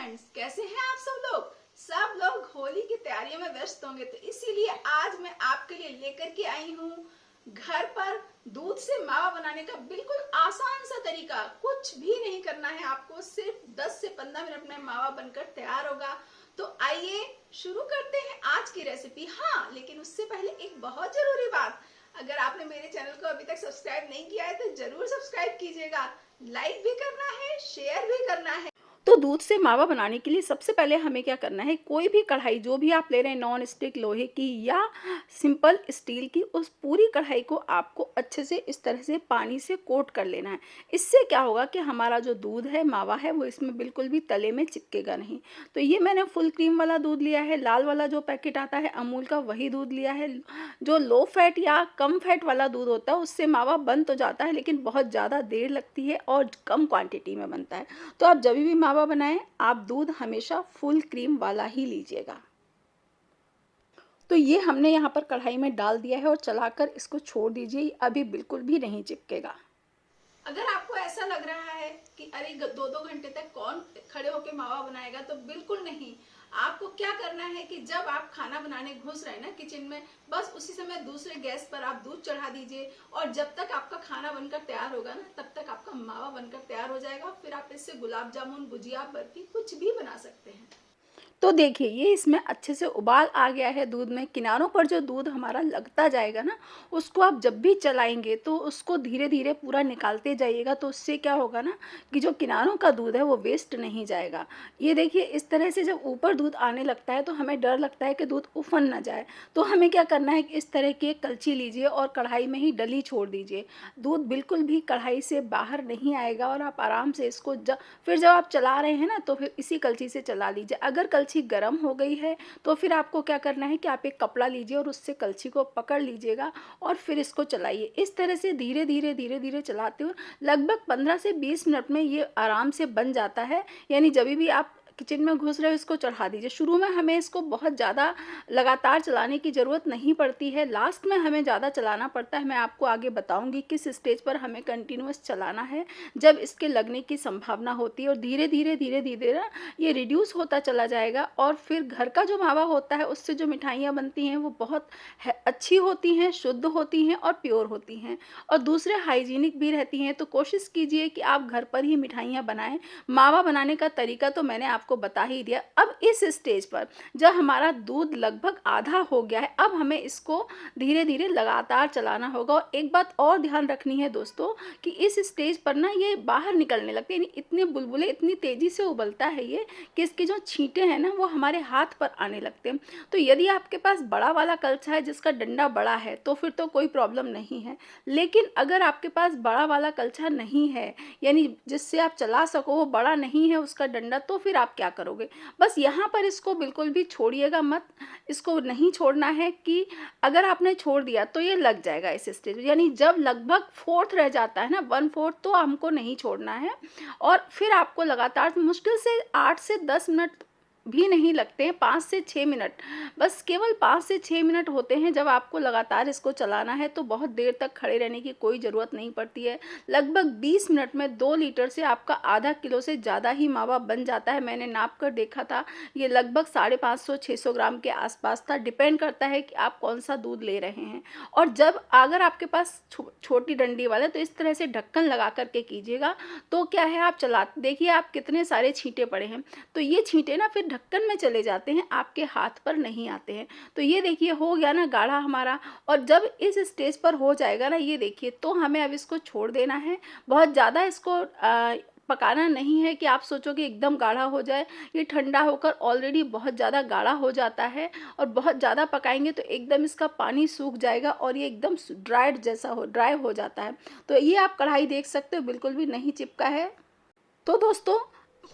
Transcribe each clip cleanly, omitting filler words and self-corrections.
Friends, कैसे हैं आप सब लोग होली की तैयारियों में व्यस्त होंगे, तो इसीलिए आज मैं आपके लिए लेकर के आई हूँ घर पर दूध से मावा बनाने का बिल्कुल आसान सा तरीका। कुछ भी नहीं करना है आपको, सिर्फ 10 से 15 मिनट में मावा बनकर तैयार होगा। तो आइए शुरू करते हैं आज की रेसिपी। हाँ, लेकिन उससे पहले एक बहुत जरूरी बात, अगर आपने मेरे चैनल को अभी तक सब्सक्राइब नहीं किया है तो जरूर सब्सक्राइब कीजिएगा, लाइक भी करना है, शेयर भी करना है। तो दूध से मावा बनाने के लिए सबसे पहले हमें क्या करना है, कोई भी कढ़ाई जो भी आप ले रहे हैं, नॉन स्टिक लोहे की या सिंपल स्टील की, उस पूरी कढ़ाई को आपको अच्छे से इस तरह से पानी से कोट कर लेना है। इससे क्या होगा कि हमारा जो दूध है, मावा है, वो इसमें बिल्कुल भी तले में चिपकेगा नहीं। तो ये मैंने फुल क्रीम वाला दूध लिया है, लाल वाला जो पैकेट आता है अमूल का वही दूध लिया है। जो लो फैट या कम फैट वाला दूध होता है उससे मावा बन तो जाता है, लेकिन बहुत ज़्यादा देर लगती है और कम क्वांटिटी में बनता है। तो आप जब भी मावा बनाएं, आप दूध हमेशा फुल क्रीम वाला ही लीजिएगा। तो ये हमने यहाँ पर कढ़ाई में डाल दिया है और चलाकर इसको छोड़ दीजिए, अभी बिल्कुल भी नहीं चिपकेगा। अगर आपको ऐसा लग रहा है कि अरे 2-2 घंटे तक कौन खड़े होकर मावा बनाएगा, तो बिल्कुल नहीं। आपको क्या करना है कि जब आप खाना बनाने घुस रहे हैं ना किचन में, बस उसी समय दूसरे गैस पर आप दूध चढ़ा दीजिए और जब तक आपका खाना बनकर तैयार होगा ना, तब तक आपका मावा बनकर तैयार हो जाएगा। फिर आप इससे गुलाब जामुन, गुजिया, बर्फी कुछ भी बना सकते हैं। तो देखिए, ये इसमें अच्छे से उबाल आ गया है दूध में। किनारों पर जो दूध हमारा लगता जाएगा ना, उसको आप जब भी चलाएंगे तो उसको धीरे धीरे पूरा निकालते जाइएगा। तो उससे क्या होगा ना कि जो किनारों का दूध है वो वेस्ट नहीं जाएगा। ये देखिए, इस तरह से जब ऊपर दूध आने लगता है तो हमें डर लगता है कि दूध उफन ना जाए। तो हमें क्या करना है कि इस तरह की एक कलछी लीजिए और कढ़ाई में ही डली छोड़ दीजिए। दूध बिल्कुल भी कढ़ाई से बाहर नहीं आएगा और आप आराम से इसको फिर जब आप चला रहे हैं ना, तो फिर इसी कलछी से चला लीजिए। अगर कलछी गर्म हो गई है तो फिर आपको क्या करना है कि आप एक कपड़ा लीजिए और उससे कलछी को पकड़ लीजिएगा और फिर इसको चलाइए। इस तरह से धीरे धीरे चलाते हुए लगभग 15 से 20 मिनट में ये आराम से बन जाता है। यानी जब भी आप किचन में घुस रहे हो, इसको चढ़ा दीजिए। शुरू में हमें इसको बहुत ज़्यादा लगातार चलाने की ज़रूरत नहीं पड़ती है, लास्ट में हमें ज़्यादा चलाना पड़ता है। मैं आपको आगे बताऊंगी किस स्टेज पर हमें कंटिन्यूअस चलाना है, जब इसके लगने की संभावना होती है। और धीरे धीरे ना ये रिड्यूस होता चला जाएगा और फिर घर का जो मावा होता है उससे जो मिठाइयाँ बनती हैं वो बहुत अच्छी होती हैं, शुद्ध होती हैं और प्योर होती हैं और दूसरे हाइजीनिक भी रहती हैं। तो कोशिश कीजिए कि आप घर पर ही मिठाइयाँ बनाएं। मावा बनाने का तरीका तो मैंने आपको बता ही दिया। अब इस स्टेज पर जब हमारा दूध लगभग आधा हो गया है, अब हमें इसको धीरे धीरे लगातार चलाना होगा। और एक बात और ध्यान रखनी है दोस्तों कि इस स्टेज पर ना ये बाहर निकलने लगते हैं, इतने बुलबुले इतनी तेजी से उबलता है ये कि इसके जो छींटे हैं ना वो हमारे हाथ पर आने लगते हैं। तो यदि आपके पास बड़ा वाला कलछा है जिसका डंडा बड़ा है तो फिर तो कोई प्रॉब्लम नहीं है, लेकिन अगर आपके पास बड़ा वाला कलछा नहीं है, यानी जिससे आप चला सको, वो बड़ा नहीं है उसका डंडा, तो फिर आप क्या करोगे, बस यहाँ पर इसको बिल्कुल भी छोड़िएगा मत। इसको नहीं छोड़ना है कि अगर आपने छोड़ दिया तो ये लग जाएगा इस स्टेज, यानी जब लगभग 4th रह जाता है ना, 1/4, तो हमको नहीं छोड़ना है। और फिर आपको लगातार मुश्किल से 8 से 10 मिनट भी नहीं लगते हैं, 5 से 6 मिनट, बस केवल 5 से 6 मिनट होते हैं जब आपको लगातार इसको चलाना है। तो बहुत देर तक खड़े रहने की कोई ज़रूरत नहीं पड़ती है। लगभग 20 मिनट में 2 लीटर से आपका आधा किलो से ज़्यादा ही मावा बन जाता है। मैंने नाप कर देखा था, ये लगभग 550-600 ग्राम के आसपास था। डिपेंड करता है कि आप कौन सा दूध ले रहे हैं। और जब अगर आपके पास छोटी डंडी वाला, तो इस तरह से ढक्कन लगा करके कीजिएगा। तो क्या है, आप चला देखिए आप कितने सारे छींटे पड़े हैं। तो ये छींटे ना फिर ढक्कन में चले जाते हैं, आपके हाथ पर नहीं आते हैं। तो ये देखिए हो गया ना गाढ़ा हमारा। और जब इस स्टेज पर हो जाएगा ना, ये देखिए, तो हमें अब इसको छोड़ देना है। बहुत ज़्यादा इसको पकाना नहीं है कि आप सोचो कि एकदम गाढ़ा हो जाए। ये ठंडा होकर ऑलरेडी बहुत ज़्यादा गाढ़ा हो जाता है और बहुत ज़्यादा पकाएंगे तो एकदम इसका पानी सूख जाएगा और ये एकदम ड्राई हो जाता है। तो ये आप कढ़ाई देख सकते हो, बिल्कुल भी नहीं चिपका है। तो दोस्तों,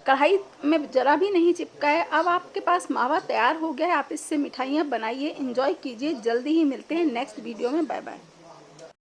कढ़ाई में ज़रा भी नहीं चिपका है। अब आपके पास मावा तैयार हो गया है, आप इससे मिठाइयाँ बनाइए, एंजॉय कीजिए। जल्दी ही मिलते हैं नेक्स्ट वीडियो में। Bye bye.